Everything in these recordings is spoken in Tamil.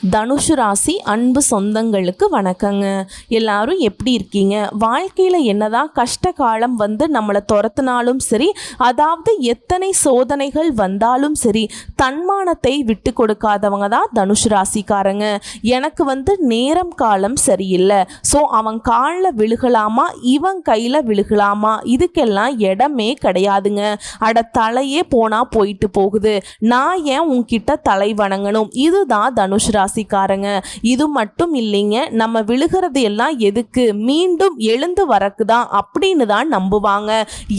தனுஷு ராசி அன்பு சொந்தங்களுக்கு வணக்கங்க. எல்லாரும் எப்படி இருக்கீங்க? வாழ்க்கையில் என்னதான் கஷ்ட காலம் வந்து நம்மளை துரத்தினாலும் சரி, அதாவது எத்தனை சோதனைகள் வந்தாலும் சரி, தன்மானத்தை விட்டு கொடுக்காதவங்க தான் தனுஷு ராசிக்காரங்க. எனக்கு வந்து நேரம் காலம் சரியில்லை, ஸோ அவன் காலில் விழுகலாமா இவன் கையில் விழுகலாமா, இதுக்கெல்லாம் இடமே கிடையாதுங்க. அட தலையே போனால் போயிட்டு போகுது, நான் ஏன் உன்கிட்ட தலை வணங்கணும், இதுதான் தனுஷு ராசிக்காரங்க. இது மட்டும் இல்லைங்க, நம்ம விழுகிறது எல்லாம் எதுக்கு, மீண்டும் எழுந்து வரக்குதான் அப்படின்னு தான் நம்புவாங்க.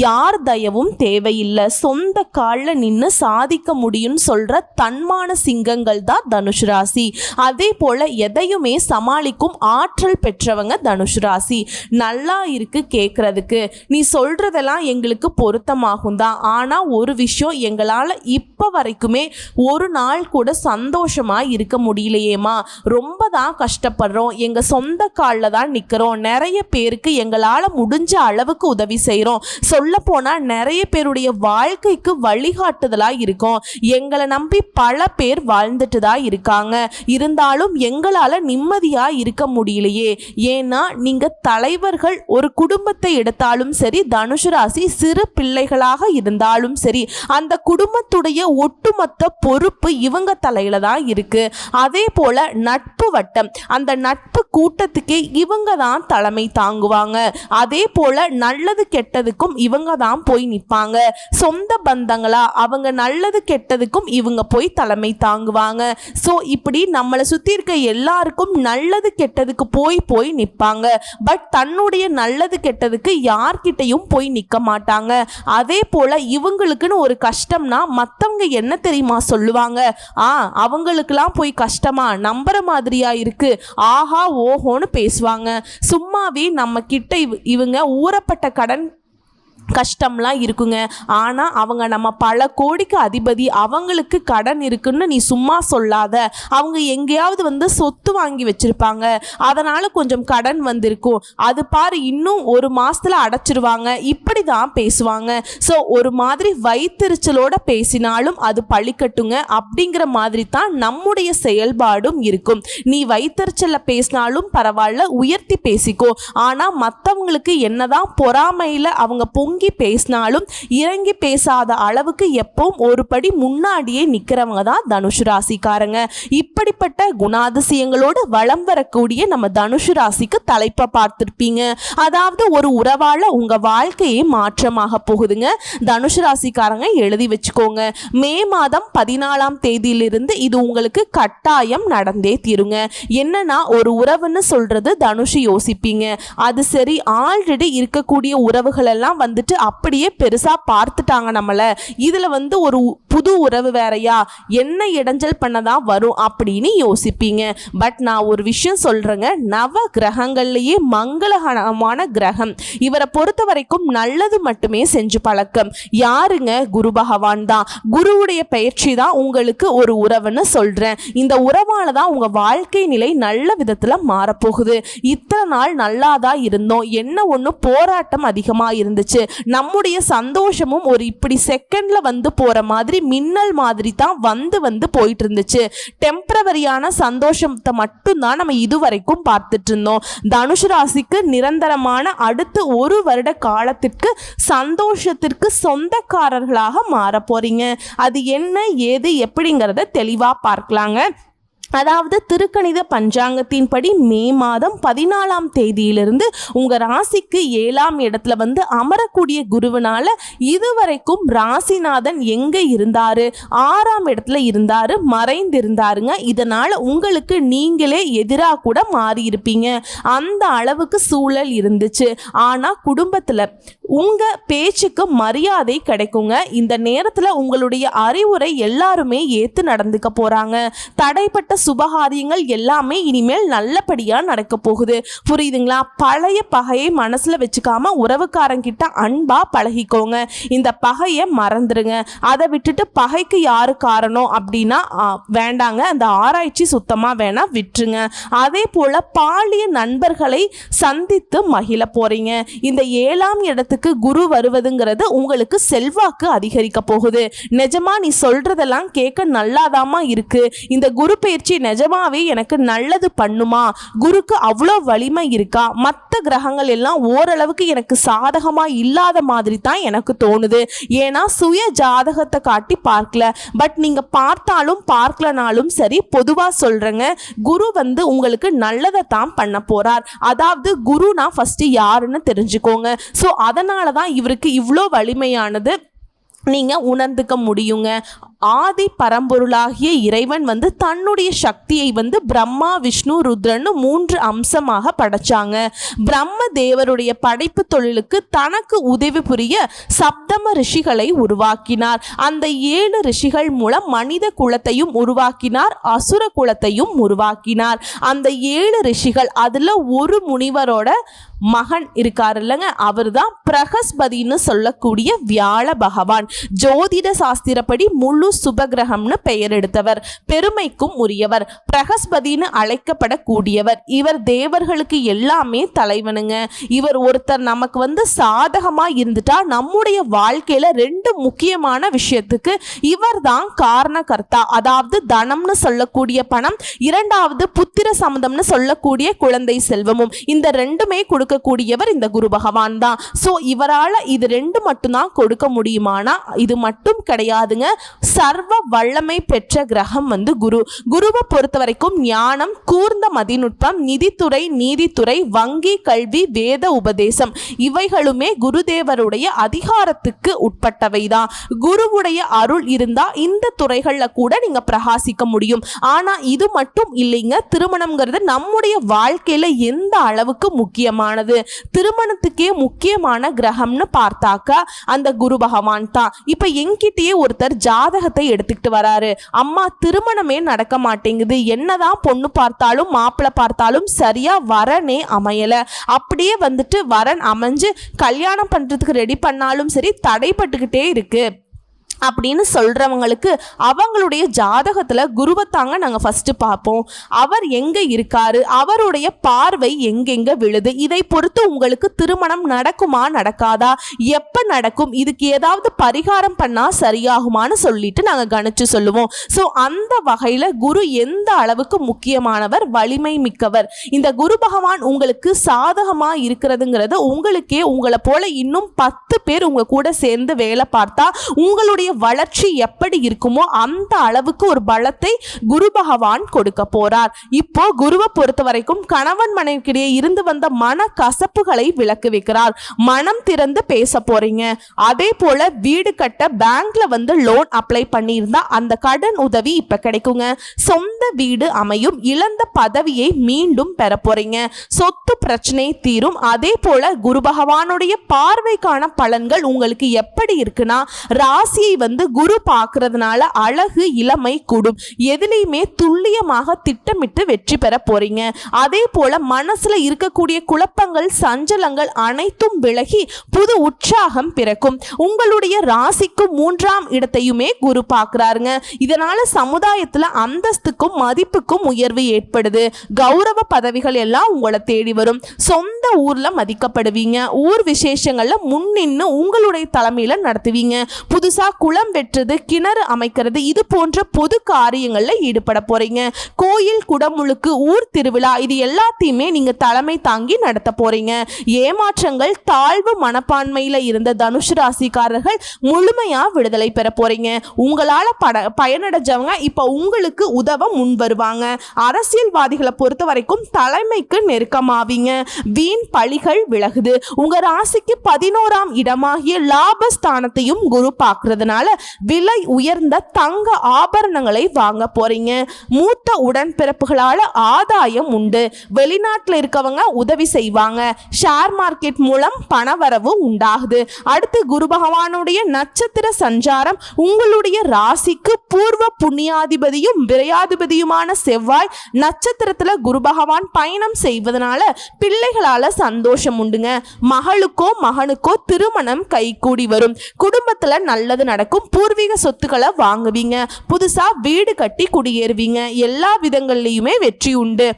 யார் தயவும் தேவையில்லை, சொந்த காலில் நின்று சாதிக்க முடியும்னு சொல்ற தன்மான சிங்கங்கள் தான் தனுஷு ராசி. அதே போல எதையுமே சமாளிக்கும் ஆற்றல் பெற்றவங்க தனுஷு ராசி. நல்லா இருக்கு கேட்கறதுக்கு, நீ சொல்றதெல்லாம் எங்களுக்கு பொருத்தமாகும் தான், ஆனா ஒரு விஷயம், எங்களால் இப்போ வரைக்குமே ஒரு நாள் கூட சந்தோஷமா இருக்க முடியலையேம்மா, ரொம்ப தான் கஷ்டப்படுறோம், எங்கள் சொந்த காலில் தான் நிற்கிறோம், நிறைய பேருக்கு எங்களால் முடிஞ்ச அளவுக்கு உதவி செய்கிறோம், சொல்லப்போனால் நிறைய பேருடைய வாழ்க்கைக்கு வழிகாட்டுதலாக இருக்கோம், எங்களை நம்பி பல பேர் வாழ்ந்துட்டு தான் இருக்காங்க, இருந்தாலும் எங்களால் நிம்மதியாக இருக்க முடியலையே. ஏன்னா நீங்கள் தலைவர்கள், ஒரு குடும்பத்தை எடுத்தாலும் சரி, தனுஷு ராசி சிறு பிள்ளைகளாக இருந்தாலும் சரி, அந்த குடும்பத்துடைய ஒட்டுமொத்த பொறுப்பு இவங்க தலையில தான் இருக்கு. அதே போல நட்பு வட்டம், அந்த நட்பு கூட்டத்துக்கே இவங்க தான் தலைமை தாங்குவாங்க. அதே போல நல்லது கெட்டதுக்கும் இவங்க தான் போய் நிற்பாங்க. சொந்த பந்தங்களா, அவங்க நல்லது கெட்டதுக்கும் இவங்க போய் தலைமை தாங்குவாங்க. ஸோ இப்படி நம்மளை சுற்றி இருக்க எல்லாருக்கும் நல்லது கெட்டதுக்கு போய் நிற்பாங்க. பட் தன்னுடைய நல்லது கெட்டதுக்கு யார்கிட்டையும் போய் நிற்க மாட்டாங்க. அதே போல இவங்களுக்குன்னு ஒரு கஷ்டம்னா மற்றவங்க என்ன தெரியுமா சொல்லுவாங்க, அவங்களுக்கெல்லாம் போய் கஷ்டமா, நம்புற மாதிரியா இருக்கு, ஆஹா ஓஹோன்னு பேசுவாங்க. சும்மாவே நம்ம கிட்ட இவங்க ஊறப்பட்ட கடன் கஷ்டம்லாம் இருக்குங்க, ஆனால் அவங்க நம்ம பல கோடிக்கு அதிபதி, அவங்களுக்கு கடன் இருக்குன்னு நீ சும்மா சொல்லாத, அவங்க எங்கேயாவது வந்து சொத்து வாங்கி வச்சிருப்பாங்க, அதனால் கொஞ்சம் கடன் வந்திருக்கும், அது பாரு இன்னும் ஒரு மாதத்தில் அடைச்சிருவாங்க, இப்படி தான் பேசுவாங்க. ஸோ ஒரு மாதிரி வயிற்றுச்சலோட பேசினாலும் அது பழிக்கட்டுங்க அப்படிங்கிற மாதிரி தான் நம்முடைய செயல்பாடும் இருக்கும். நீ வயிற்றுச்சலில் பேசினாலும் பரவாயில்ல, உயர்த்தி பேசிக்கோ, ஆனால் மற்றவங்களுக்கு என்னதான் பொறாமையில் அவங்க பொங்கி பேசினாலும் இறங்கி பேசாத அளவுக்கு எப்பவும் ஒரு படி முன்னாடியே நிக்கிறவங்க தான் தனுஷு ராசிக்காரங்க. இப்படிப்பட்ட குணாதிசயங்களோடு வலம் வரக்கூடிய நம்ம தனுஷு ராசிக்கு தலைப்பை பார்த்திருப்பீங்க. அதாவது ஒரு உறவால உங்க வாழ்க்கையே மாற்றமாக போகுதுங்க. தனுஷு ராசிக்காரங்க எழுதி வச்சுக்கோங்க, மே மாதம் 14ஆம் தேதியிலிருந்து இது உங்களுக்கு கட்டாயம் நடந்தே தீருங்க. என்னன்னா ஒரு உறவுன்னு சொல்றது தனுஷு யோசிப்பீங்க, அது சரி ஆல்ரெடி இருக்கக்கூடிய உறவுகள் எல்லாம் வந்துட்டு அப்படியே பெருசா பார்த்துட்டாங்க நம்மள, இதுல வந்து ஒரு புது உறவு வேறையா, என்ன இடைஞ்சல் பண்ணதான் வரும் அப்படின்னு யோசிப்பீங்க. பட் நான் ஒரு விஷயம் சொல்றேங்க, நவ கிரகங்கள்லயே மங்களகரமான கிரகம், இவரை பொறுத்த வரைக்கும் நல்லது மட்டுமே செஞ்சு பழக்கம் யாருங்க, குரு பகவான் தான். குருவுடைய பயிற்சி தான் உங்களுக்கு ஒரு உறவுன்னு சொல்றேன். இந்த உறவால தான் உங்க வாழ்க்கை நிலை நல்ல விதத்துல மாறப்போகுது. இத்தனை நாள் நல்லாதான் இருந்தோம், என்ன ஒண்ணு போராட்டம் அதிகமா இருந்துச்சு, நம்முடைய சந்தோஷமும் ஒரு இப்படி செகண்ட்ல வந்து போற மாதிரி மின்னல் மாதிரி தான் வந்து போயிட்டு இருந்துச்சு. டெம்பரவரியான சந்தோஷத்தை மட்டும் தான் நம்ம இதுவரைக்கும் பார்த்துட்டு இருந்தோம். தனுஷு ராசிக்கு நிரந்தரமான அடுத்த ஒரு வருட காலத்திற்கு சந்தோஷத்திற்கு சொந்தக்காரர்களாக மாற போறீங்க. அது என்ன ஏது எப்படிங்கிறத தெளிவா பார்க்கலாங்க. அதாவது திருக்கணித பஞ்சாங்கத்தின்படி மே மாதம் 14ஆம் தேதியிலிருந்து உங்க ராசிக்கு 7ஆம் இடத்துல வந்து அமரக்கூடிய குருவினால இதுவரைக்கும் ராசிநாதன் எங்க இருந்தாரு, 6ஆம் இடத்துல இருந்தாரு, மறைந்திருந்தாருங்க. இதனால உங்களுக்கு நீங்களே எதிராக கூட மாறி இருப்பீங்க, அந்த அளவுக்கு சூழல் இருந்துச்சு. ஆனா குடும்பத்துல உங்க பேச்சுக்கு மரியாதை கிடைக்குங்க. இந்த நேரத்துல உங்களுடைய அறிவுரை எல்லாருமே ஏத்து நடந்துக்க போறாங்க. தடைப்பட்ட சுபகாரியங்கள் எல்லாமே இனிமேல் நல்லபடியா நடக்க போகுது. புரியுதுங்களா? பழைய பகையை மனசுல வச்சுக்காம உறவுக்காரங்கிட்ட அன்பா பழகிக்கோங்க. இந்த பகையை மறந்துடுங்க. அதை விட்டுட்டு பகைக்கு யாரு காரணம் அப்படின்னா வேண்டாங்க, அந்த ஆராய்ச்சி சுத்தமா வேணா விட்டுருங்க. அதே போல பாலிய நண்பர்களை சந்தித்து மகிழ போறீங்க. இந்த 7ஆம் இடத்துக்கு குரு வருவதுங்கிறது உங்களுக்கு செல்வாக்கு அதிகரிக்க போகுது. நிஜமா நீ சொல்றதெல்லாம் கேட்க நல்லாதாமா இருக்கு. இந்த குரு பயிற்சி யோசிச்சு நிஜமாவே எனக்கு நல்லது பண்ணுமா, குருக்கு அவ்வளோ வலிமை இருக்கா, மற்ற கிரகங்கள் எல்லாம் ஓரளவுக்கு எனக்கு சாதகமா இல்லாத மாதிரி தான் எனக்கு தோணுது. ஏன்னா சுய ஜாதகத்தை காட்டி பார்க்கல, பட் நீங்க பார்த்தாலும் பார்க்கலனாலும் சரி, பொதுவா சொல்றேங்க, குரு வந்து உங்களுக்கு நல்லதை தான் பண்ண போறார். அதாவது குருனா ஃபர்ஸ்ட் யாருன்னு தெரிஞ்சுக்கோங்க. ஸோ அதனால தான் இவருக்கு இவ்வளோ வலிமையானது நீங்க உணர்ந்துக்க முடியுங்க. ஆதி பரம்பொருளாகிய இறைவன் வந்து தன்னுடைய சக்தியை வந்து பிரம்மா விஷ்ணு ருத்ரன்னு 3 அம்சமாக படைச்சாங்க. பிரம்ம தேவருடைய படைப்பு தொழிலுக்கு தனக்கு உதவி புரிய சப்தம ரிஷிகளை உருவாக்கினார். அந்த 7 ரிஷிகள் மூலம் மனித குலத்தையும் உருவாக்கினார், அசுர குலத்தையும் உருவாக்கினார். அந்த 7 ரிஷிகள் அதுல ஒரு முனிவரோட மகன் இருக்காரு இல்லைங்க, அவர் தான் பிரகஸ்பதினு சொல்லக்கூடிய வியாழ பகவான். ஜோதிட சாஸ்திரப்படி முழு சுபகிரகம்னு பெயர் எடுத்தவர், பெருமைக்கும் உரியவர், பிரகஸ்பதினு அழைக்கப்படக்கூடியவர். இவர் தேவர்களுக்கு எல்லாமே தலைவனுங்க. இவர் ஒருத்தர் நமக்கு வந்து சாதகமா இருந்துட்டா நம்முடைய வாழ்க்கையில 2 முக்கியமான விஷயத்துக்கு இவர் தான் காரணகர்த்தா. அதாவது தனம்னு சொல்லக்கூடிய பணம், இரண்டாவது புத்திர சம்பந்தம்னு சொல்லக்கூடிய குழந்தை செல்வமும். இந்த 2மே கொடுக்கக்கூடியவர் இந்த குரு பகவான் தான். ஸோ இவரால் இது 2 மட்டும்தான் கொடுக்க முடியுமானா இது மட்டும் கிடையாதுங்க. சர்வ வல்லமை பெற்ற கிரகம் வந்து குரு. குருவை பொறுத்த வரைக்கும் ஞானம், கூர்ந்த மதிநுட்பம், நிதித்துறை, நீதித்துறை, வங்கி, கல்வி, வேத உபதேசம் இவைகளுமே குருதேவருடைய அதிகாரத்துக்கு உட்பட்டவைதான். குருவுடைய அருள் இருந்தா இந்த துறைகள்ல கூட நீங்க பிரகாசிக்க முடியும். ஆனா இது மட்டும் இல்லைங்க, திருமணம்ங்கிறது நம்முடைய வாழ்க்கையில எந்த அளவுக்கு முக்கியமானது. திருமணத்துக்கே முக்கியமான கிரகம்னு பார்த்தாக்கா அந்த குரு பகவான் தான். இப்ப என்கிட்டயே ஒருத்தர் ஜாதகத்தை எடுத்துக்கிட்டு வராரு, அம்மா திருமணமே நடக்க மாட்டேங்குது, என்னதான் பொண்ணு பார்த்தாலும் மாப்பிள்ளை பார்த்தாலும் சரியா வரனே அமையல, அப்படியே வந்துட்டு வரன் அமைஞ்சு கல்யாணம் பண்றதுக்கு ரெடி பண்ணாலும் சரி தடைப்பட்டுக்கிட்டே இருக்கு அப்படின்னு சொல்றவங்களுக்கு அவங்களுடைய ஜாதகத்துல குருவை தாங்க நாங்க ஃபர்ஸ்ட் பார்ப்போம். அவர் எங்க இருக்காரு, அவருடைய பார்வை எங்கெங்க விழுது, இதை பொறுத்து உங்களுக்கு திருமணம் நடக்குமா நடக்காதா, எப்ப நடக்கும், இதுக்கு ஏதாவது பரிகாரம் பண்ணா சரியாகுமான்னு சொல்லிட்டு நாங்க கணிச்சு சொல்லுவோம். ஸோ அந்த வகையில குரு எந்த அளவுக்கு முக்கியமானவர், வலிமை மிக்கவர். இந்த குரு பகவான் உங்களுக்கு சாதகமா இருக்கிறதுங்கிறது உங்களுக்கே உங்களை போல இன்னும் 10 பேர் உங்க கூட சேர்ந்து வேலை பார்த்தா உங்களுடைய வளர்ச்சி எப்படி இருக்குமோ அந்த அளவுக்கு ஒரு பலத்தை குரு பகவான் கொடுக்க போறார். இப்போ குருவை பொறுத்த வரைக்கும் கணவன் மனைவிக்கிடையே இருந்து வந்த மன கசப்புகளை விலக்கி வைக்கிறார். மனம் திறந்து பேச போறீங்க. அதே போல வீடு கட்ட பேங்க்ல வந்து லோன் அப்ளை பண்ணியிருந்தா அந்த கடன் உதவி இப்ப கிடைக்குங்க. சொந்த வீடு அமையும். இழந்த பதவியை மீண்டும் பெற போறீங்க. சொத்து பிரச்சனை தீரும். அதே போல குரு பகவானுடைய பார்வைக்கான பலன்கள் உங்களுக்கு எப்படி இருக்குன்னா, ராசியை வந்து குரு பார்க்கறதுனால அழகு, இளமை கூடும். எதிலையுமே துல்லியமாக திட்டமிட்டு வெற்றி பெற போறீங்க. அதே போல மனசுல இருக்கக்கூடிய குழப்பங்கள், சஞ்சலங்கள் அனைத்தும் விலகி புது உற்சாகம் பிறக்கும். உங்களுடைய ராசிக்கு 3ஆம் இடத்தையுமே குரு பார்க்கிறாருங்க. இதனால சமுதாயத்துல அந்தஸ்துக்கும் மதிப்புக்கும் உயர்வு ஏற்படுது. கௌரவ பதவிகள் எல்லாம் உங்களை தேடி வரும். சொந்த ஊர்ல மதிக்கப்படுவீங்க. ஊர் விசேஷங்கள்ல முன்னின்னு உங்களுடைய தலைமையில நடத்துவீங்க. புதுசா குளம் வெட்டுறது, கிணறு அமைக்கிறது, இது போன்ற பொது காரியங்கள்ல ஈடுபட போறீங்க. கோயில், குடமுழுக்கு, ஊர் திருவிழா இது எல்லாத்தையுமே நீங்க தலைமை தாங்கி நடத்த போறீங்க. ஏமாற்றங்கள், தாழ்வு மனப்பான்மையில இருந்த தனுசு ராசிக்காரர்கள் முழுமையா விடுதலை பெற போறீங்க. உங்களால பயனடைஞ்சவங்க இப்ப உங்களுக்கு உதவ முன் வருவாங்க. அரசியல்வாதிகளை பொறுத்த வரைக்கும் தலைமைக்கு நெருக்கமாவீங்க. வீண் பழிகள் விலகுது. உங்க ராசிக்கு 11ஆம் இடமாகிய லாபஸ்தானத்தையும் குரு பார்க்கறதுனால விலை உயர்ந்த தங்க ஆபரணங்களை வாங்க போறீங்க. மூத்த உடன்பிறப்புகளால ஆதாயம் உண்டு. வெளிநாட்டில் இருக்கவங்க உதவி செய்வாங்க. ஷேர் மார்க்கெட் மூலம் பணவரவு உண்டாகுது. அடுத்து குரு பகவானுடைய நட்சத்திர சஞ்சாரம் உங்களுடைய ராசிக்கு பூர்வ புண்ணியாதிபதியும் விரையாதிபதியுமான செவ்வாய் நட்சத்திரத்துல குரு பகவான் பயணம் செய்வதனால பிள்ளைகளால சந்தோஷம் உண்டுங்க. மகளுக்கோ மகனுக்கோ திருமணம் கைகூடி வரும். குடும்பத்துல நல்லது நடக்கும். பூர்வீக சொத்துக்களை வாங்குவீங்க. புதுசா வீடு கட்டி குடியேறுவீங்க. எல்லா விதங்கள்லையுமே வெற்றி உண்டு.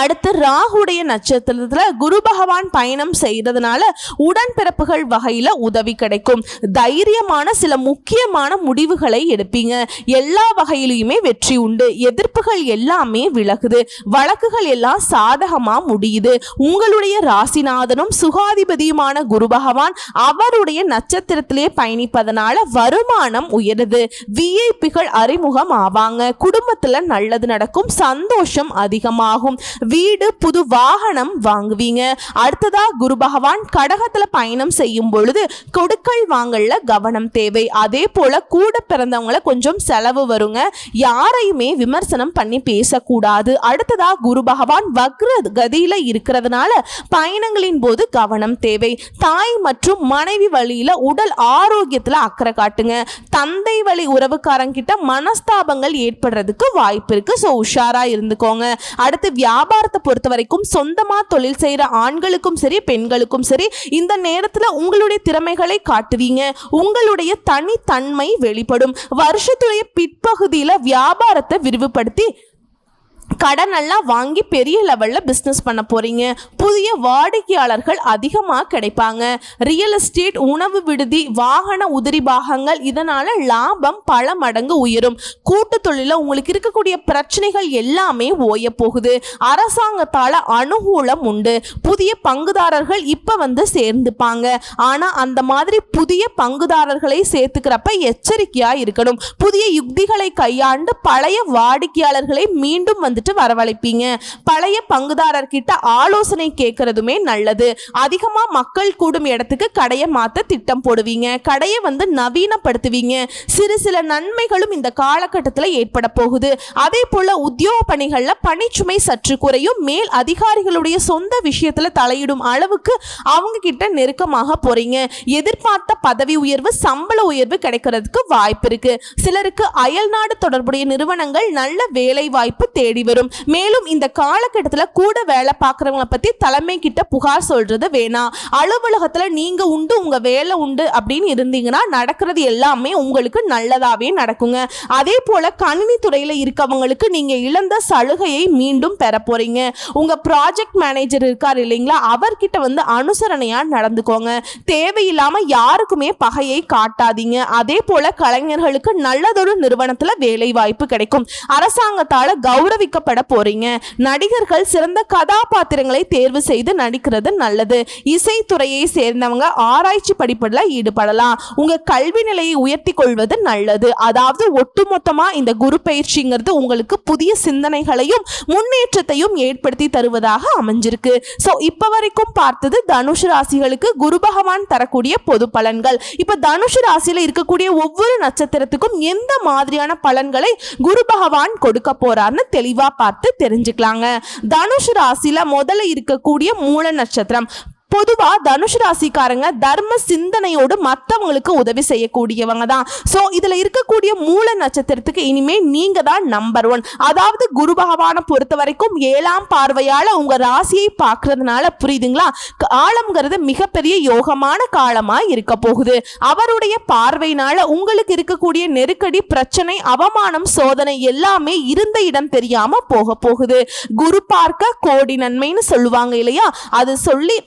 அடுத்து ராகுடைய நட்சத்திரத்துல குரு பகவான் பயணம் செய்யறதுனால உடன்பிறப்புகள் வகையில உதவி கிடைக்கும். தைரியமான சில முக்கியமான முடிவுகளை எடுப்பீங்க. எல்லா வகையிலுமே வெற்றி உண்டு. எதிர்ப்புகள் எல்லாமே விலகுது. வழக்குகள் எல்லாம் சாதகமா முடியுது. உங்களுடைய ராசிநாதனும் சுகாதிபதியுமான குரு பகவான் அவருடைய நட்சத்திரத்திலே பயணிப்பதனால வருமானம் உயருது. விஐபிகள் அறிமுகம் ஆவாங்க. குடும்பத்துல நல்லது நடக்கும். சந்தோஷம் அதிகமாகும். வீடு புது வாகனம் வாங்குவீங்க. அடுத்ததா குரு பகவான் கடகத்துல பயணம் செய்யும் பொழுது கொடுக்கல் வாங்கல்ல கவனம் தேவை. அதே போல கூட பிறந்தவங்களை கொஞ்சம் செலவு வருங்க. யாரையுமே விமர்சனம் பண்ணி பேசக்கூடாது. அடுத்ததா குரு பகவான் வக்ர கதியில இருக்கிறதுனால பயணங்களின் போது கவனம் தேவை. தாய் மற்றும் மனைவி வழியில உடல் ஆரோக்கியத்துல அக்கறை காட்டுங்க. தந்தை வழி உறவுக்காரங்கிட்ட மனஸ்தாபங்கள் ஏற்படுறதுக்கு வாய்ப்பு இருக்கு. ஸோ உஷாரா இருந்துக்கோங்க. அடுத்து வியாபாரத்தை பொறுத்த வரைக்கும் சொந்தமா தொழில் செய்யற ஆண்களுக்கும் சரி பெண்களுக்கும் சரி இந்த நேரத்துல உங்களுடைய திறமைகளை காட்டுவீங்க. உங்களுடைய தனித்தன்மை வெளிப்படும். வருஷத்துடைய பிற்பகுதியில வியாபாரத்தை விரிவுபடுத்தி கடன் எல்லாம் வாங்கி பெரிய லெவலில் பிஸ்னஸ் பண்ண போகிறீங்க. புதிய வாடிக்கையாளர்கள் அதிகமாக கிடைப்பாங்க. ரியல் எஸ்டேட், உணவு விடுதி, வாகன உதிரி பாகங்கள் இதனால் லாபம் பல மடங்கு உயரும். கூட்டு தொழிலில் உங்களுக்கு இருக்கக்கூடிய பிரச்சனைகள் எல்லாமே ஓய போகுது. அரசாங்கத்தால் அனுகூலம் உண்டு. புதிய பங்குதாரர்கள் இப்போ சேர்ந்துப்பாங்க. ஆனால் அந்த மாதிரி புதிய பங்குதாரர்களை சேர்த்துக்கிறப்ப எச்சரிக்கையாக இருக்கணும். புதிய யுக்திகளை கையாண்டு பழைய வாடிக்கையாளர்களை மீண்டும் வரவழைப்பீங்க. பழைய பங்குதாரர்கிட்ட ஆலோசனை கேட்கறதுமே நல்லது. அதிகமா மக்கள் கூடும் இடத்துக்கு கடையை மாத்த திட்டம் போடுவீங்க. கடையை நவீனப்படுத்துவீங்க. சில நன்மைகளும் இந்த காலகட்டத்தில் ஏற்பட போகுது. அதே போல உத்தியோக பணிகள்ல பணிச்சுமை சற்று குறையும். மேல் அதிகாரிகளுடைய சொந்த விஷயத்துல தலையிடும் அளவுக்கு அவங்க கிட்ட நெருக்கமாக போறீங்க. எதிர்பார்த்த பதவி உயர்வு, சம்பள உயர்வு கிடைக்கிறதுக்கு வாய்ப்பு இருக்கு. சிலருக்கு அயல்நாடு தொடர்புடைய நிறுவனங்கள் நல்ல வேலை வாய்ப்பு தேடி வரும். மேலும் இந்த காலகட்டத்தில் கூட வேலை பார்க்குறவங்களை பற்றி தலைமை கிட்ட புகார் சொல்றது வேணாம். அலுவலகத்தில் நீங்க உண்டு உங்க வேலை உண்டு அப்படின்னு இருந்தீங்கன்னா நடக்கிறது எல்லாமே உங்களுக்கு நல்லதாவே நடக்குங்க. அதே போல கணினி துறையில் இருக்கவங்களுக்கு நீங்க இழந்த சலுகையை மீண்டும் பெற போறீங்க. உங்க ப்ராஜெக்ட் மேனேஜர் இருக்கார் இல்லைங்களா, அவர்கிட்ட அனுசரணையா நடந்துக்கோங்க. தேவையில்லாம யாருக்குமே பகையை காட்டாதீங்க. அதே போல கலைஞர்களுக்கு நல்லதொரு நிறுவனத்துல வேலை வாய்ப்பு கிடைக்கும். அரசாங்கத்தால கௌரவிக்கப்பட போறீங்க. நடிகர்கள் சிறந்த கதாபாத்திரங்களை தேர்வு செய்து நடிக்கிறது நல்லது. இசைத்துறையை சேர்ந்தவங்க ஆராய்ச்சி படிப்புல ஈடுபடலாம். உங்க கல்வி நிலையை உயர்த்தி கொள்வது நல்லது. அதாவது ஒட்டுமொத்தமா இந்த குரு பயிற்சிங்கிறது உங்களுக்கு புதிய சிந்தனைகளையும் முன்னேற்றத்தையும் ஏற்படுத்தி தருவதாக அமைஞ்சிருக்கு. சோ இப்ப வரைக்கும் பார்த்தது தனுஷ் ராசிகளுக்கு குரு பகவான் தரக்கூடிய பொது பலன்கள். இப்ப தனுஷ் ராசியில இருக்கக்கூடிய ஒவ்வொரு நட்சத்திரத்துக்கும் எந்த மாதிரியான பலன்களை குரு பகவான் கொடுக்க போறார்னு தெளிவா பார்த்து தெரிஞ்சுக்கலாங்க. தனுஷ் ராசியில முதல்ல இருக்கக்கூடிய மூல நட்சத்திரம். பொதுவா தனுஷ் ராசிக்காரங்க தர்ம சிந்தனையோடு மற்றவங்களுக்கு உதவி செய்யக்கூடியவங்க தான். ஸோ இதுல இருக்கக்கூடிய மூல நட்சத்திரத்துக்கு இனிமே நீங்க தான் நம்பர் 1. அதாவது குரு பகவானை பொறுத்த வரைக்கும் 7ஆம் பார்வையால உங்க ராசியை பார்க்கறதுனால புரியுதுங்களா, காலம்ங்கிறது மிகப்பெரிய யோகமான காலமா இருக்க போகுது. அவருடைய பார்வையினால உங்களுக்கு இருக்கக்கூடிய நெருக்கடி, பிரச்சனை, அவமானம், சோதனை எல்லாமே இருந்த இடம் தெரியாம போகுது. குரு பார்க்க கோடி நன்மைன்னு சொல்லுவாங்க இல்லையா, அது சொல்லி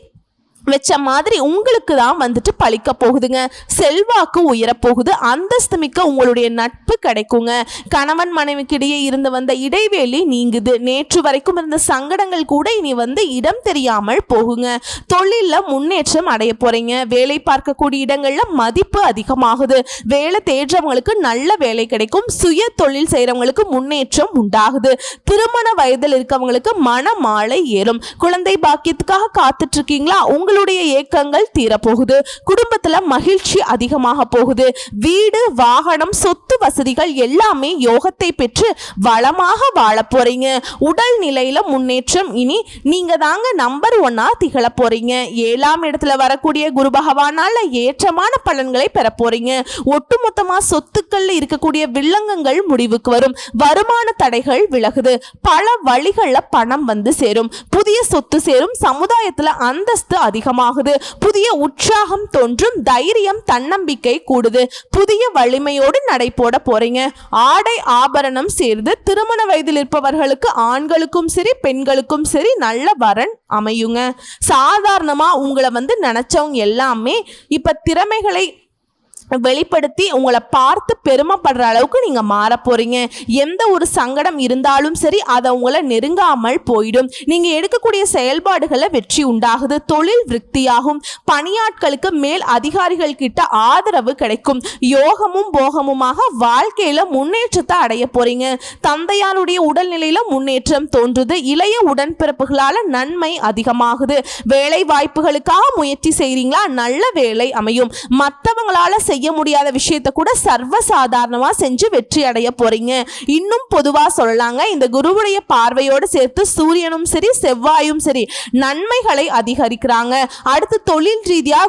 வச்ச மாதிரி உங்களுக்கு தான் பழிக்க போகுதுங்க. செல்வாக்கு உயரப்போகுது. அந்தஸ்து மிக்க உங்களுடைய நட்பு கிடைக்குங்க. கணவன் மனைவிக்கிடையே இருந்து வந்த இடைவேளை நீங்குது. நேற்று வரைக்கும் இருந்த சங்கடங்கள் கூட இனி இடம் தெரியாமல் போகுங்க. தொழில முன்னேற்றம் அடைய போறீங்க. வேலை பார்க்கக்கூடிய இடங்கள்ல மதிப்பு அதிகமாகுது. வேலை தேடுறவங்களுக்கு நல்ல வேலை கிடைக்கும். சுய தொழில் செய்யறவங்களுக்கு முன்னேற்றம் உண்டாகுது. திருமண வயதில் இருக்கவங்களுக்கு மன மாலை ஏறும். குழந்தை பாக்கியத்துக்காக காத்துட்டு இருக்கீங்களா, உங்களுடைய ஏக்கங்கள் தீரப்போகுது. குடும்பத்துல மகிழ்ச்சி அதிகமாக போகுது. வீடு, வாகனம், சொத்து வசதிகள் எல்லாமே யோகத்தை பெற்று வளமாக வாழ போறீங்க. உடல் நிலையில முன்னேற்றம். இனி நீங்க தாங்க நம்பர் 1 திகழ போறீங்க. 7ஆம் இடத்துல வரக்கூடிய குரு பகவானால ஏற்றமான பலன்களை பெற போறீங்க. ஒட்டுமொத்தமா சொத்துக்கள்ல இருக்கக்கூடிய வில்லங்கங்கள் முடிவுக்கு வரும். வருமான தடைகள் விலகுது. பல வழிகள்ல பணம் சேரும். புதிய சொத்து சேரும். சமுதாயத்துல அந்தஸ்து அதிகம் அதிகமாகுது. புதிய உற்சாகம் தோன்றும். தைரியம் தன்னம்பிக்கை கூடுது. புதிய வலிமையோடு நடை போட போறீங்க. ஆடை ஆபரணம் சேர்ந்து திருமண வயதில் இருப்பவர்களுக்கு ஆண்களுக்கும் சரி பெண்களுக்கும் சரி நல்ல வரன் அமையுங்க. சாதாரணமா உங்களை நினைச்சவங்க எல்லாமே இப்ப திறமைகளை வெளிப்படுத்தி உங்களை பார்த்து பெருமைப்படுற அளவுக்கு நீங்க மாற போறீங்க. எந்த ஒரு சங்கடம் இருந்தாலும் சரி அதை உங்களை நெருங்காமல் போயிடும். நீங்க எடுக்கக்கூடிய செயல்பாடுகளை வெற்றி உண்டாகுது. தொழில் விருத்தியாகும். பணியாட்களுக்கு மேல் அதிகாரிகள் கிட்ட ஆதரவு கிடைக்கும். யோகமும் போகமுமாக வாழ்க்கையில முன்னேற்றத்தை அடைய போறீங்க. தந்தையாருடைய உடல்நிலையில முன்னேற்றம் தோன்றுது. இளைய உடன்பிறப்புகளால நன்மை அதிகமாகுது. வேலை வாய்ப்புகளுக்காக முயற்சி செய்றீங்களா? நல்ல வேலை அமையும். மற்றவங்களால செய்ய முடியாத விஷயத்தை கூட சர்வசாதாரணமா செஞ்சு வெற்றி அடைய போறீங்க. இன்னும் பொதுவா சொல்லலாங்க, இந்த குருவுடைய பார்வையோடு சேர்த்து சூரியனும் சரி செவ்வாயும் சரி நன்மைகளை அதிகரிக்கிறாங்க. அடுத்து தொழில் ரீதியா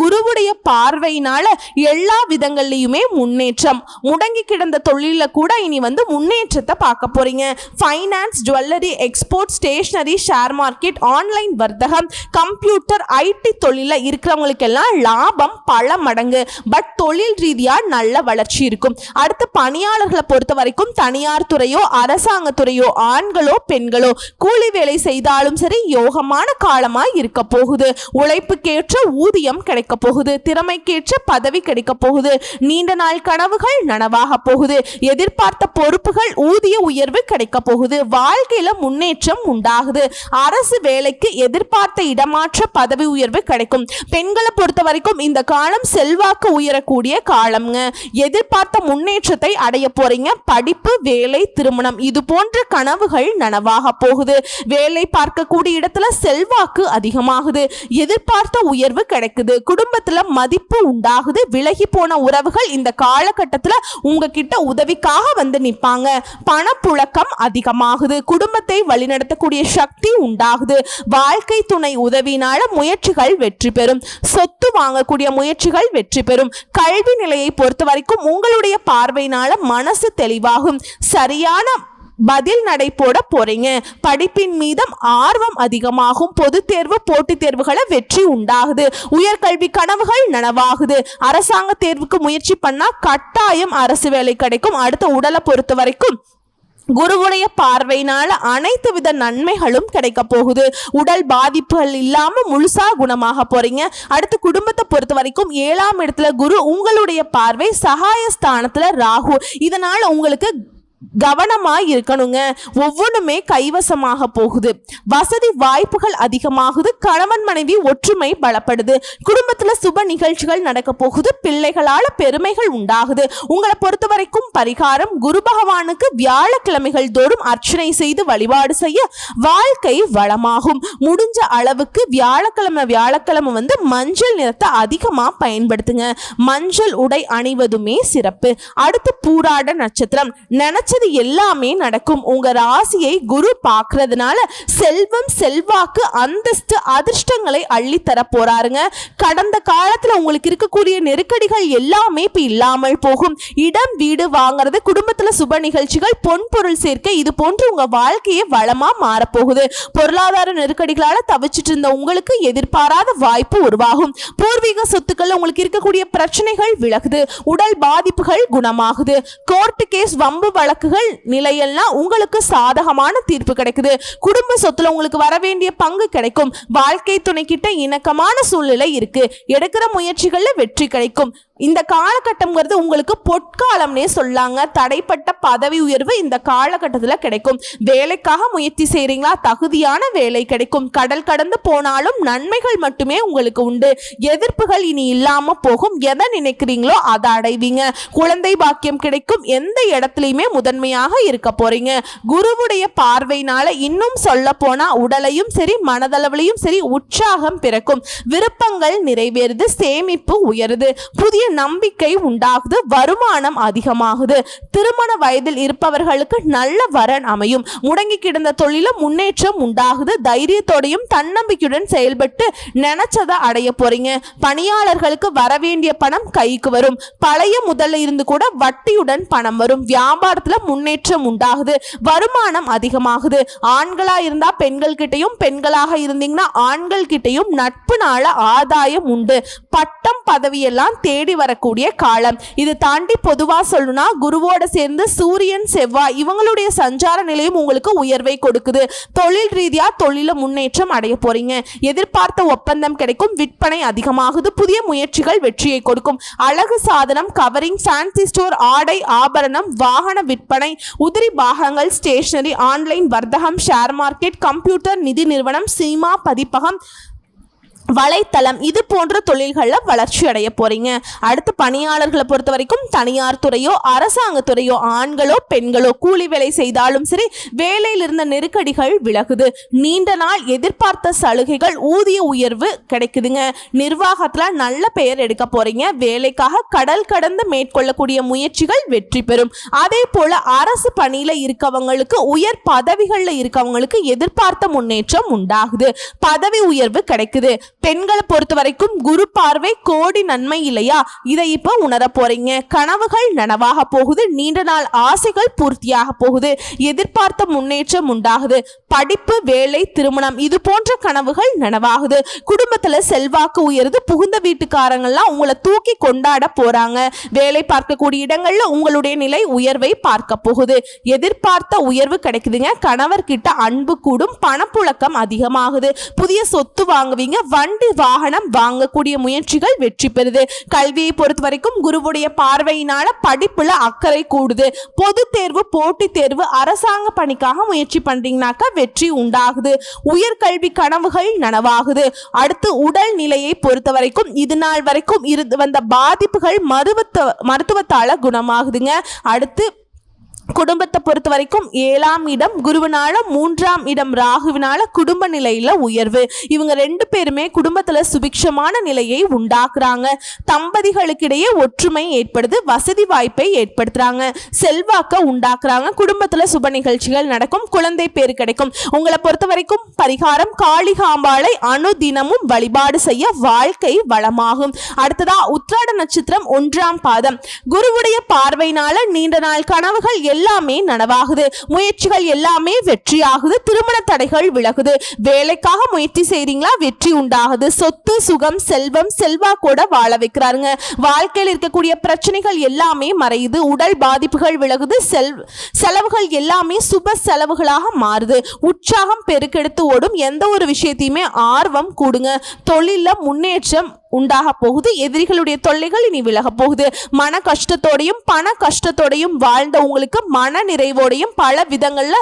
குருவுடைய பார்வையினால எல்லா விதங்கள்லயுமே முன்னேற்றம். முடங்கி கிடந்த தொழில கூட இனி முன்னேற்றத்தை பார்க்க போறீங்க. Finance, jewellery, export, stationery, share market, online வர்த்தகம், கம்ப்யூட்டர், ஐடி தொழில இருக்கிறவங்களுக்கு எல்லாம் லாபம் பல மடங்கு. பட் தொழில் ரீதியா நல்ல வளர்ச்சி இருக்கும். அடுத்து பணியாளர்களை பொறுத்த வரைக்கும் தனியார் துறையோ அரசாங்க துறையோ ஆண்களோ பெண்களோ கூலி வேலை செய்தாலும் சரி யோகமான காலமா இருக்க போகுது. உழைப்புக்கேற்ற ஊதியம் கிடைக்க போகுது. திறமைக்கேற்ற பதவி கிடைக்க போகுது. நீண்ட நாள் கனவுகள் நனவாக போகுது. எதிர்பார்த்த பொறுப்புகள் ஊதிய உயர்வு கிடைக்க போகுது. வாழ்க்கையில முன்னேற்றம் உண்டாகுது. அரசு வேலைக்கு எதிர்பார்த்த இடமாற்ற பதவி உயர்வு கிடைக்கும். பெண்களை பொறுத்த வரைக்கும் இந்த காலம் செல்வாக்கு உயரக்கூடிய காலம்ங்க. எதிர்பார்த்த முன்னேற்றத்தை அடைய போறீங்க. படிப்பு, வேலை, திருமணம் இது போன்ற கனவுகள் நனவாக போகுது. வேலை பார்க்கக்கூடிய இடத்துல செல்வாக்கு அதிகமாகுது. எதிர்பார்த்த உயர்வு கிடைக்குது. குடும்பத்துல மதிப்பு உண்டாகுது. விலகி போன உறவுகள் இந்த காலகட்டத்துல உங்ககிட்ட உதவிக்காக நிப்பாங்க. பணப்புழக்கம் அதிகமாகுது. குடும்பத்தை வழிநடத்தக்கூடிய சக்தி உண்டாகுது. வாழ்க்கை துணை உதவினால முயற்சிகள் வெற்றி பெறும். சொத்து வாங்கக்கூடிய முயற்சிகள் வெற்றி பெறும். கல்வி நிலையை பொறுத்த வரைக்கும் உங்களுடைய பார்வையினால மனசு தெளிவாகும். சரியான பதில் நடை போட போறீங்க. படிப்பின் மீதும் ஆர்வம் அதிகமாகும். பொது தேர்வு, போட்டித் தேர்வுகளை வெற்றி உண்டாகுது. உயர்கல்வி கனவுகள் நனவாகுது. அரசாங்க தேர்வுக்கு முயற்சி பண்ணா கட்டாயம் அரசு வேலை கிடைக்கும். அடுத்த உடலை பொறுத்த வரைக்கும் குருவுடைய பார்வையினால அனைத்து வித நன்மைகளும் கிடைக்க போகுது. உடல் பாதிப்புகள் இல்லாம முழுசா குணமாக போறீங்க. அடுத்து குடும்பத்தை பொறுத்த வரைக்கும் 7ஆம் இடத்துல குரு, உங்களுடைய பார்வை சகாயஸ்தானத்துல ராகு. இதனால உங்களுக்கு கவனமாய் இருக்கணுங்க. ஒவ்வொன்றுமே கைவசமாக போகுது. வசதி வாய்ப்புகள் அதிகமாகுது. கணவன் மனைவி ஒற்றுமை பலப்படுது. குடும்பத்துல சுப நிகழ்ச்சிகள் நடக்க போகுது. பிள்ளைகளால பெருமைகள் உண்டாகுது. உங்களை பொறுத்த வரைக்கும் பரிகாரம், குரு பகவானுக்கு வியாழக்கிழமைகள் தோறும் அர்ச்சனை செய்து வழிபாடு செய்ய வாழ்க்கை வளமாகும். முடிஞ்ச அளவுக்கு வியாழக்கிழமை மஞ்சள் நிறத்தை அதிகமா பயன்படுத்துங்க. மஞ்சள் உடை அணிவதுமே சிறப்பு. அடுத்து பூராட நட்சத்திரம். நினைச்சது எல்லாமே நடக்கும். உங்க ராசியை குரு பார்க்கிறதுனால செல்வம், செல்வாக்கு, அந்தஸ்து, அதிர்ஷ்டங்களை அள்ளி தர போறாருங்க. கடந்த காலத்துல உங்களுக்கு இருக்கக்கூடிய நெருக்கடிகள் எல்லாமே இப்ப இல்லாமல் போகும். இடம், வீடு வாங்குறது, குடும்பத்துல சுப நிகழ்ச்சிகள், பொன் பொருள் சேர்க்கை இது போன்று உங்க வாழ்க்கையை வளமா மாறப்போகுது. பொருளாதார நெருக்கடிகளால தவிச்சிட்டு இருந்த உங்களுக்கு எதிர்பாராத வாய்ப்பு உருவாகும். பூர்வீக சொத்துக்கள் உங்களுக்கு இருக்கக்கூடிய பிரச்சனைகள் விலகுது. உடல் பாதிப்புகள் குணமாகுது. கோர்ட்டு கேஸ், வம்பு வழக்குகள் நிலையெல்லாம் உங்களுக்கு சாதகமான தீர்ப்பு கிடைக்குது. குடும்ப சொத்துல உங்களுக்கு வர வேண்டிய பங்கு கிடைக்கும். வாழ்க்கை துணை கிட்ட இணக்கமான சூழ்நிலை இருக்கு. எடுக்கிற முயற்சிகள்ல வெற்றி கிடைக்கும். இந்த காலகட்டம்ங்கிறது உங்களுக்கு பொற்காலம்னே சொல்லாங்க. தடைப்பட்ட பதவி உயர்வு இந்த காலகட்டத்தில் கிடைக்கும். வேலைக்காக முயற்சி செய்றீங்களா? தகுதியான வேலை கிடைக்கும். கடல் கடந்து போனாலும் நன்மைகள் மட்டுமே உங்களுக்கு உண்டு. எதிர்ப்புகள் இனி இல்லாம போகும். எதை நினைக்கிறீங்களோ அதை அடைவீங்க. குழந்தை பாக்கியம் கிடைக்கும். எந்த இடத்துலையுமே முதன்மையாக இருக்க போறீங்க. குருவுடைய பார்வையினால இன்னும் சொல்ல போனா உடலையும் சரி மனதளவிலையும் சரி உற்சாகம் பிறக்கும். விருப்பங்கள் நிறைவேறுது. சேமிப்பு உயருது. புதிய நம்பிக்கை உண்டாகுது, வருமானம் அதிகமாகுது. திருமண வயதில் இருப்பவர்களுக்கு நல்ல வரன் அமையும். முடங்கி கிடந்த தொழில முன்னேற்றம் உண்டாகுது. தைரியத்தோடையும் தன்னம்பிக்கையுடன் செயல்பட்டு நினைச்சதை அடைய போறீங்க. பணியாளர்களுக்கு வரவேண்டிய பணம் கைக்கு வரும். பழைய முதல்ல இருந்து கூட வட்டியுடன் பணம் வரும். வியாபாரத்துல முன்னேற்றம் உண்டாகுது, வருமானம் அதிகமாகுது. ஆண்களா இருந்தா பெண்கள் கிட்டையும், பெண்களாக இருந்தீங்கன்னா ஆண்கள் கிட்டையும் நட்புனால ஆதாயம் உண்டு. பட்டம் பதவியெல்லாம் தேடி வரக்கூடிய காலம். இது தாண்டி பொதுவா சொல்லணும்னா குருவோட சேர்ந்து சூரியன் செவ்வாய் இவங்களுடைய சஞ்சார நிலையும் உங்களுக்கு உயர்வை கொடுக்குது. தொழில் ரீதியா தொழில முன்னேற்றம் அடைய போறீங்க. எதிர்பார்த்த ஒப்பந்தம் கிடைக்கும். விற்பனை அதிகமாகுது. புதிய முயற்சிகள் வெற்றியை கொடுக்கும். அழகு சாதனம், கவரிங், ஃபேன்சி ஸ்டோர், ஆடை ஆபரணம், வாகன விற்பனை, உதிரி பாகங்கள், ஸ்டேஷனரி, ஆன்லைன் வர்த்தகம், ஷேர் மார்க்கெட், கம்ப்யூட்டர், நிதி நிறுவனம், சினிமா, பதிப்பகம், வலைத்தளம் இது போன்ற தொழில்களில் வளர்ச்சி அடைய போறீங்க. அடுத்து பணியாளர்களை பொறுத்த வரைக்கும் தனியார் துறையோ அரசாங்க துறையோ ஆண்களோ பெண்களோ கூலி வேலை செய்தாலும் சரி வேலையில் இருந்த நெருக்கடிகள் விலகுது. நீண்ட நாள் எதிர்பார்த்த சலுகைகள், ஊதிய உயர்வு கிடைக்குதுங்க. நிர்வாகத்தில் நல்ல பெயர் எடுக்க போறீங்க. வேலைக்காக கடல் கடந்து மேற்கொள்ளக்கூடிய முயற்சிகள் வெற்றி பெறும். அதே போல அரசு பணியில இருக்கவங்களுக்கு, உயர் பதவிகளில் இருக்கவங்களுக்கு எதிர்பார்த்த முன்னேற்றம் உண்டாகுது. பதவி உயர்வு கிடைக்குது. பெண்களை பொறுத்த வரைக்கும் குரு பார்வை கோடி நன்மை இல்லையா, இதை இப்ப உணர போறீங்க. கனவுகள் நனவாக போகுது. நீண்ட நாள் ஆசைகள் பூர்த்தியாக போகுது. எதிர்பார்த்த முன்னேற்றம் உண்டாகுது. படிப்பு, வேலை, திருமணம் இது போன்ற கனவுகள் நனவாகுது. குடும்பத்துல செல்வாக்கு உயருது. புகுந்த வீட்டுக்காரங்கள்லாம் உங்களை தூக்கி கொண்டாட போறாங்க. வேலை பார்க்கக்கூடிய இடங்கள்ல உங்களுடைய நிலை உயர்வை பார்க்க போகுது. எதிர்பார்த்த உயர்வு கிடைக்குதுங்க. கணவர்கிட்ட அன்பு கூடும். பணப்புழக்கம் அதிகமாகுது. புதிய சொத்து வாங்குவீங்க. வண்டி வாகனம் வாங்கக்கூடிய முயற்சிகள் வெற்றி பெறுது. கல்வியை பொறுத்த வரைக்கும் குருவுடைய பார்வையினால படிப்புல அக்கறை கூடுது. பொது தேர்வு, போட்டித் தேர்வு, அரசாங்க பணிக்காக முயற்சி பண்றீங்கன்னாக்கா வெற்றி உண்டாகுது. உயர்கல்வி கனவுகள் நனவாகுது. அடுத்து உடல் நிலையை பொறுத்த வரைக்கும் இது நாள் வரைக்கும் இருந்து வந்த பாதிப்புகள் மருத்துவத்தால குணமாகுதுங்க. அடுத்து குடும்பத்தை பொறுத்த வரைக்கும் 7ஆம் இடம் குருவினால, 3ஆம் இடம் ராகுவினால குடும்ப நிலையில உயர்வு. இவங்க 2 பேருமே குடும்பத்துல சுபிக்ஷமான நிலையை உண்டாக்குறாங்க. தம்பதிகளுக்கிடையே ஒற்றுமை ஏற்படுது. வசதி வாய்ப்பை ஏற்படுத்துறாங்க. செல்வாக்க உண்டாக்குறாங்க. குடும்பத்துல சுப நிகழ்ச்சிகள் நடக்கும். குழந்தை பேரு கிடைக்கும். உங்களை பொறுத்த வரைக்கும் பரிகாரம் காளிகாம்பாளை அனுதினமும் வழிபாடு செய்ய வாழ்க்கை வளமாகும். அடுத்ததா உத்திராட நட்சத்திரம் 1ஆம் பாதம். குருவுடைய பார்வையினால நீண்ட நாள் கனவுகள் எல்லாமே நனவாகுது. முயற்சிகள் எல்லாமே வெற்றியாகுது. திருமண தடைகள் விலகுது. வேலைக்காக முயற்சி செய்றீங்களா, வெற்றி உண்டாகுது. சொத்து, சுகம், செல்வம், செல்வாக்கோட வாழ வைக்கிறாருங்க. வாழ்க்கையில் இருக்கக்கூடிய பிரச்சனைகள் எல்லாமே மறையுது. உடல் பாதிப்புகள் விலகுது. செலவுகள் எல்லாமே சுப செலவுகளாக மாறுது. உற்சாகம் பெருக்கெடுத்து ஓடும். எந்த ஒரு விஷயத்தையுமே ஆர்வம் கூடுங்க. தொழில முன்னேற்றம் உண்டாக போகுது. எதிரிகளுடைய தொல்லைகள் இனி விலக போகுது. மன கஷ்டத்தோடையும் பண கஷ்டத்தோடையும் வாழ்ந்த உங்களுக்கு மன நிறைவோடையும் பல விதங்கள்ல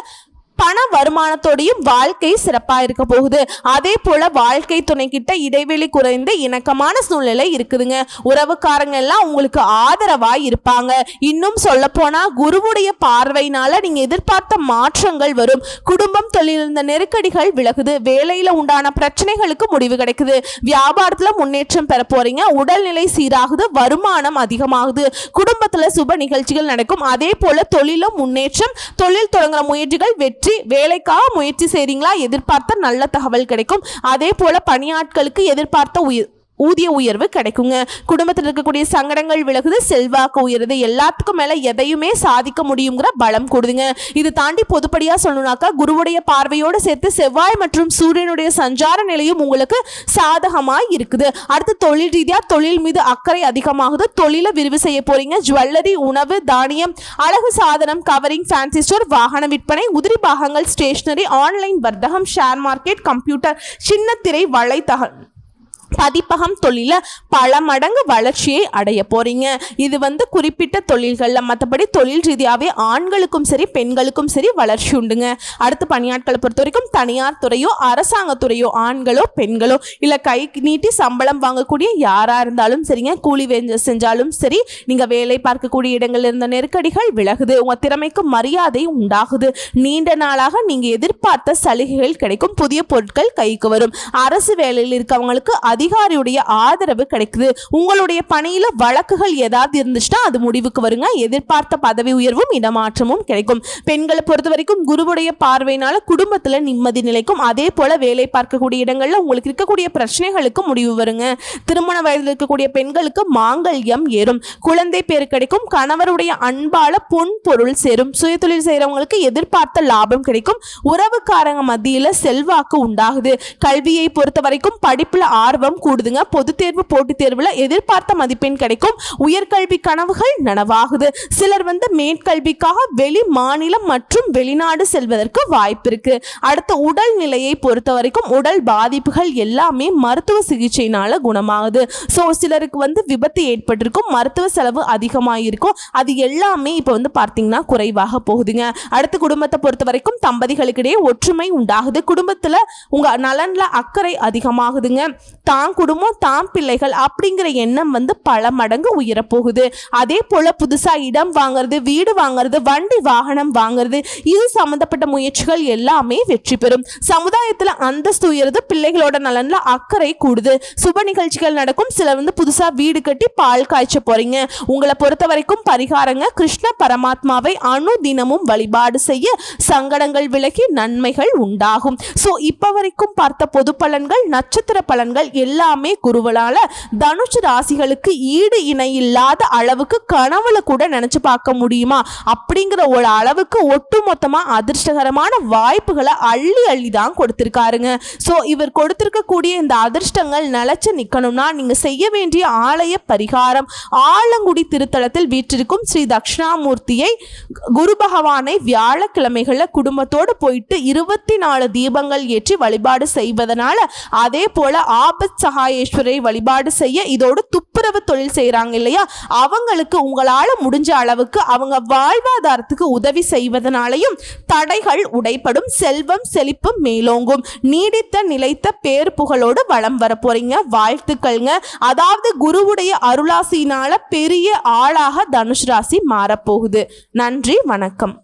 பண வருமானத்தோடையும் வாழ்க்கை சிறப்பாக இருக்க போகுது. அதே போல வாழ்க்கை துணை கிட்ட இடைவெளி குறைந்து இணக்கமான சூழ்நிலை இருக்குதுங்க. உறவுக்காரங்க எல்லாம் உங்களுக்கு ஆதரவா இருப்பாங்க. இன்னும் சொல்ல போனா குருவுடைய பார்வையினால நீங்க எதிர்பார்த்த மாற்றங்கள் வரும். குடும்பம், தொழில் இருந்த நெருக்கடிகள் விலகுது. வேலையில உண்டான பிரச்சனைகளுக்கு முடிவு கிடைக்குது. வியாபாரத்துல முன்னேற்றம் பெற போறீங்க. உடல்நிலை சீராகுது. வருமானம் அதிகமாகுது. குடும்பத்துல சுப நிகழ்ச்சிகள் நடக்கும். அதே போல தொழிலும் முன்னேற்றம். தொழில் தொடங்குற முயற்சிகள் வெற்றி. வேலைக்காக முயற்சி செய்றீங்களா, எதிர்பார்த்த நல்ல தகவல் கிடைக்கும். அதே போல பணியாட்களுக்கு எதிர்பார்த்த ஊதிய உயர்வு கிடைக்குங்க. குடும்பத்தில் இருக்கக்கூடிய சங்கடங்கள் விலகுது. செல்வாக்கு உயருது. எல்லாத்துக்கும் மேல எதையுமே சாதிக்க முடியுங்கிற பலம் கூடுதுங்க. இது தாண்டி பொதுப்படியா சொல்லணும்னாக்கா குருவுடைய பார்வையோடு சேர்த்து செவ்வாய் மற்றும் சூரியனுடைய சஞ்சார நிலையும் உங்களுக்கு சாதகமாய் இருக்குது. அடுத்து தொழில் ரீதியா தொழில் மீது அக்கறை அதிகமாகுது. தொழில விரிவு செய்ய போறீங்க. ஜுவல்லரி, உணவு, தானியம், அழகு சாதனம், கவரிங், ஃபேன்சி ஸ்டோர், வாகன விற்பனை, உதிரி பாகங்கள், ஸ்டேஷனரி, ஆன்லைன் வர்த்தகம், ஷேர் மார்க்கெட், கம்ப்யூட்டர், சின்னத்திரை, வலைத்தளம், பதிப்பகம் தொழில பல மடங்கு வளர்ச்சியை அடைய போறீங்க. இது குறிப்பிட்ட தொழில்கள்ல, மற்றபடி தொழில் ரீதியாவே ஆண்களுக்கும் சரி பெண்களுக்கும் சரி வளர்ச்சி உண்டுங்க. அடுத்து பணியாட்களை பொறுத்த வரைக்கும் தனியார் துறையோ அரசாங்க துறையோ ஆண்களோ பெண்களோ இல்ல கை நீட்டி சம்பளம் வாங்கக்கூடிய யாரா இருந்தாலும் சரிங்க, கூலி செஞ்சாலும் சரி, நீங்க வேலை பார்க்கக்கூடிய இடங்கள்ல இருந்த நெருக்கடிகள் விலகுது. உங்க திறமைக்கு மரியாதை உண்டாகுது. நீண்ட நாளாக நீங்க எதிர்பார்த்த சலுகைகள் கிடைக்கும். புதிய பொருட்கள் கைக்கு வரும். அரசு வேலையில் இருக்கவங்களுக்கு அதிக அதிகாரியுடைய ஆதரவு கிடைக்குது. உங்களுடைய பணியில வழக்குகள் ஏதாவது இருந்துச்சுன்னா அது முடிவுக்கு வருங்க. எதிர்பார்த்த பதவி உயர்வும் இடமாற்றமும் கிடைக்கும். பெண்களை பொறுத்த வரைக்கும் குருவுடைய பார்வையினால குடும்பத்துல நிம்மதி நிலைக்கும். அதே போல வேலை பார்க்கக்கூடிய இடங்கள்ல உங்களுக்கு இருக்கக்கூடிய பிரச்சனைகளுக்கு முடிவு வருங்க. திருமண வயதில் இருக்கக்கூடிய பெண்களுக்கு மாங்கல்யம் ஏறும். குழந்தை பேரு கிடைக்கும். கணவருடைய அன்பால பொன் பொருள் சேரும். சுயதொழில் செய்யறவங்களுக்கு எதிர்பார்த்த லாபம் கிடைக்கும். உறவுக்காரங்க மத்தியில செல்வாக்கு உண்டாகுது. கல்வியை பொறுத்த வரைக்கும் படிப்புல ஆர்வம் கூடுதுங்க. பொது தேர்வு போட்டித் தேர்வுல எதிர்பார்த்த மதிப்பெண் கிடைக்கும். உயர்கல்வி கனவுகள் நனவாகுது. சிலர் மேற்கல்விக்காக வெளி மாநிலம் மற்றும் வெளிநாடு செல்வதற்கு வாய்ப்பு இருக்கு. அடுத்த உடல் நிலையை பொறுத்த வரைக்கும் உடல் பாதிப்புகள் எல்லாமே மருத்துவ சிகிச்சையினால குணமாகுது. ஸோ சிலருக்கு விபத்து ஏற்பட்டிருக்கும். மருத்துவ செலவு அதிகமாயிருக்கும். அது எல்லாமே இப்போ பார்த்தீங்கன்னா குறைவாக போகுதுங்க. அடுத்து குடும்பத்தை பொறுத்த வரைக்கும் தம்பதிகளுக்கிடையே ஒற்றுமை உண்டாகுது. குடும்பத்தில் உங்க நலன்ல அக்கறை அதிகமாகுதுங்க. தான் குடும்பம் தான் பிள்ளைகள் அப்படிங்கிற எண்ணம் பல மடங்கு உயரப்போகுது. அதே போல புதுசா இடம் வாங்குறது, வீடு வாங்குறது, வண்டி வாகனம் வாங்குறது, இது சம்பந்தப்பட்ட முயற்சிகள் எல்லாமே வெற்றி பெறும். சமுதாயத்துல அந்தஸ்து உயருது. பிள்ளைகளோட நலன்ல அக்கறை கூடுது. சுப நிகழ்ச்சிகள் நடக்கும். சிலர் புதுசா வீடு கட்டி பால் காய்ச்ச போறீங்க. உங்களை பொறுத்த வரைக்கும் பரிகாரங்க, கிருஷ்ண பரமாத்மாவை அனுதினமும் வழிபாடு செய்ய சங்கடங்கள் விலகி நன்மைகள் உண்டாகும். சோ இப்ப வரைக்கும் பார்த்த பொது பலன்கள், நட்சத்திர பலன்கள் எல்லாமே குருவலால தனுசு ராசிகளுக்கு ஈடு இணை இல்லாத அளவுக்கு கனவுல கூட நினைச்சு பார்க்க முடியுமா அப்படிங்கிற ஒரு அளவுக்கு ஒட்டுமொத்தமா அதிர்ஷ்டகரமான வாய்ப்புகளை அள்ளி அள்ளி தான் கொடுத்திருக்காருங்க. சோ இவர் கொடுத்திருக்கக்கூடிய இந்த அதிர்ஷ்டங்கள் நிலைச்சு நிக்கணும்னா நீங்க செய்ய வேண்டிய ஆலய பரிகாரம், ஆலங்குடி திருத்தலத்தில் வீற்றிருக்கும் ஸ்ரீ தட்சிணாமூர்த்தியை, குரு பகவானை வியாழக்கிழமைகள்ல குடும்பத்தோடு போயிட்டு 24 தீபங்கள் ஏற்றி வழிபாடு செய்வதனால, அதே போல ஆபத் சகாயேஸ்வரை வழிபாடு செய்ய, இதோடு துப்புரவு தொழில் செய்யறாங்க இல்லையா, அவங்களுக்கு உங்களால முடிஞ்ச அளவுக்கு அவங்க வாழ்வாதாரத்துக்கு உதவி செய்வதனாலையும் தடைகள் உடைப்படும். செல்வம் செழிப்பும் மேலோங்கும். நீடித்த நிலைத்த பேர் புகழோடு வளம் வர போறீங்க. வாழ்த்துக்கள்ங்க. அதாவது குருவுடைய அருளாசியினால பெரிய ஆளாக தனுஷ் ராசி மாறப்போகுது. நன்றி, வணக்கம்.